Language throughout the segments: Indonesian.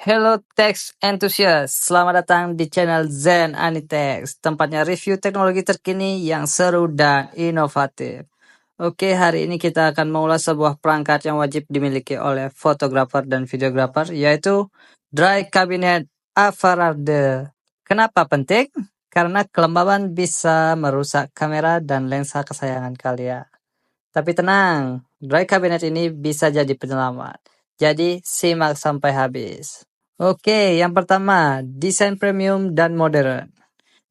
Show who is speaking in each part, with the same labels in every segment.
Speaker 1: Hello Tech Enthusiast, selamat datang di channel Zen Anitex, tempatnya review teknologi terkini yang seru dan inovatif. Oke, hari ini kita akan mengulas sebuah perangkat yang wajib dimiliki oleh fotografer dan videografer, yaitu Dry Cabinet Avarade. Kenapa penting? Karena kelembaban bisa merusak kamera dan lensa kesayangan kalian. Tapi tenang, Dry Cabinet ini bisa jadi penyelamat. Jadi, simak sampai habis. Oke, yang pertama, desain premium dan modern.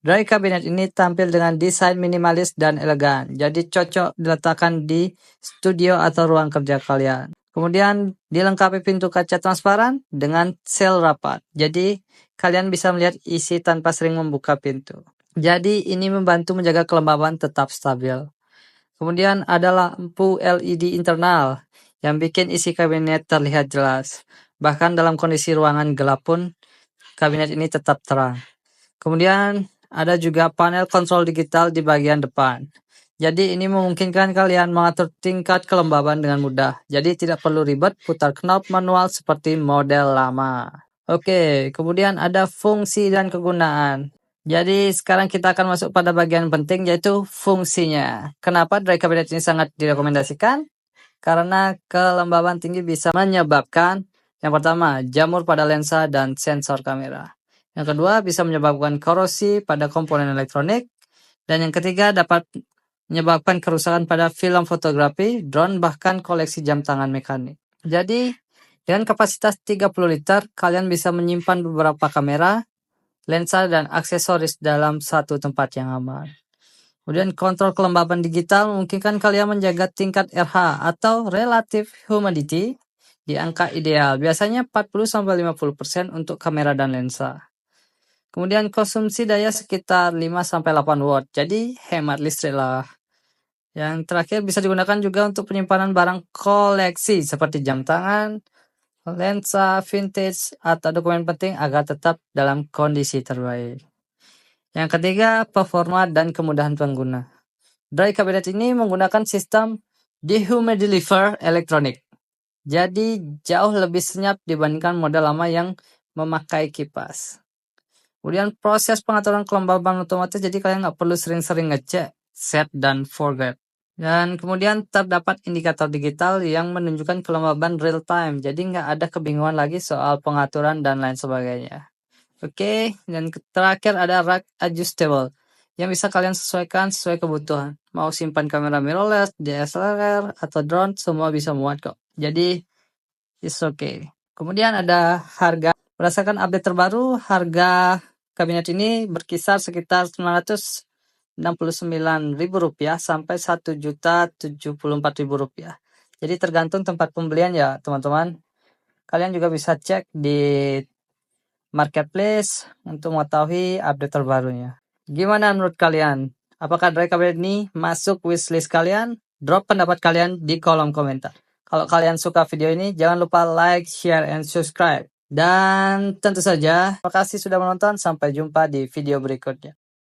Speaker 1: Dry Cabinet ini tampil dengan desain minimalis dan elegan, jadi cocok diletakkan di studio atau ruang kerja kalian. Kemudian dilengkapi pintu kaca transparan dengan sel rapat, jadi kalian bisa melihat isi tanpa sering membuka pintu. Jadi ini membantu menjaga kelembaban tetap stabil. Kemudian ada lampu LED internal yang bikin isi kabinet terlihat jelas. Bahkan dalam kondisi ruangan gelap pun, kabinet ini tetap terang. Kemudian ada juga panel kontrol digital di bagian depan. Jadi ini memungkinkan kalian mengatur tingkat kelembaban dengan mudah. Jadi tidak perlu ribet putar knob manual seperti model lama. Oke, kemudian ada fungsi dan kegunaan. Jadi sekarang kita akan masuk pada bagian penting, yaitu fungsinya. Kenapa Dry Cabinet ini sangat direkomendasikan? Karena kelembaban tinggi bisa menyebabkan, yang pertama, jamur pada lensa dan sensor kamera. Yang kedua, bisa menyebabkan korosi pada komponen elektronik. Dan yang ketiga, dapat menyebabkan kerusakan pada film fotografi, drone, bahkan koleksi jam tangan mekanik. Jadi, dengan kapasitas 30 liter, kalian bisa menyimpan beberapa kamera, lensa, dan aksesoris dalam satu tempat yang aman. Kemudian kontrol kelembaban digital memungkinkan kalian menjaga tingkat RH atau relative humidity di angka ideal, biasanya 40-50% untuk kamera dan lensa. Kemudian konsumsi daya sekitar 5-8 watt, jadi hemat listrik lah. Yang terakhir bisa digunakan juga untuk penyimpanan barang koleksi seperti jam tangan, lensa vintage, atau dokumen penting agar tetap dalam kondisi terbaik. Yang ketiga, performa dan kemudahan pengguna. Dry Cabinet ini menggunakan sistem dehumidifier elektronik. Jadi jauh lebih senyap dibandingkan model lama yang memakai kipas. Kemudian proses pengaturan kelembaban otomatis, jadi kalian nggak perlu sering-sering ngecek, set, dan forget. Dan kemudian terdapat indikator digital yang menunjukkan kelembaban real time, jadi nggak ada kebingungan lagi soal pengaturan dan lain sebagainya. Oke, dan terakhir ada rack adjustable yang bisa kalian sesuaikan sesuai kebutuhan. Mau simpan kamera mirrorless, DSLR, atau drone, semua bisa muat kok. Jadi, it's okay. Kemudian ada harga. Berdasarkan update terbaru, harga kabinet ini berkisar sekitar Rp969.000 sampai Rp1.074.000. Jadi tergantung tempat pembelian ya teman-teman. Kalian juga bisa cek di marketplace untuk mengetahui update terbarunya. Gimana menurut kalian? Apakah Dry Cabinet ini masuk wishlist kalian? Drop pendapat kalian di kolom komentar. Kalau kalian suka video ini, jangan lupa like, share, and subscribe. Dan tentu saja, terima kasih sudah menonton. Sampai jumpa di video berikutnya.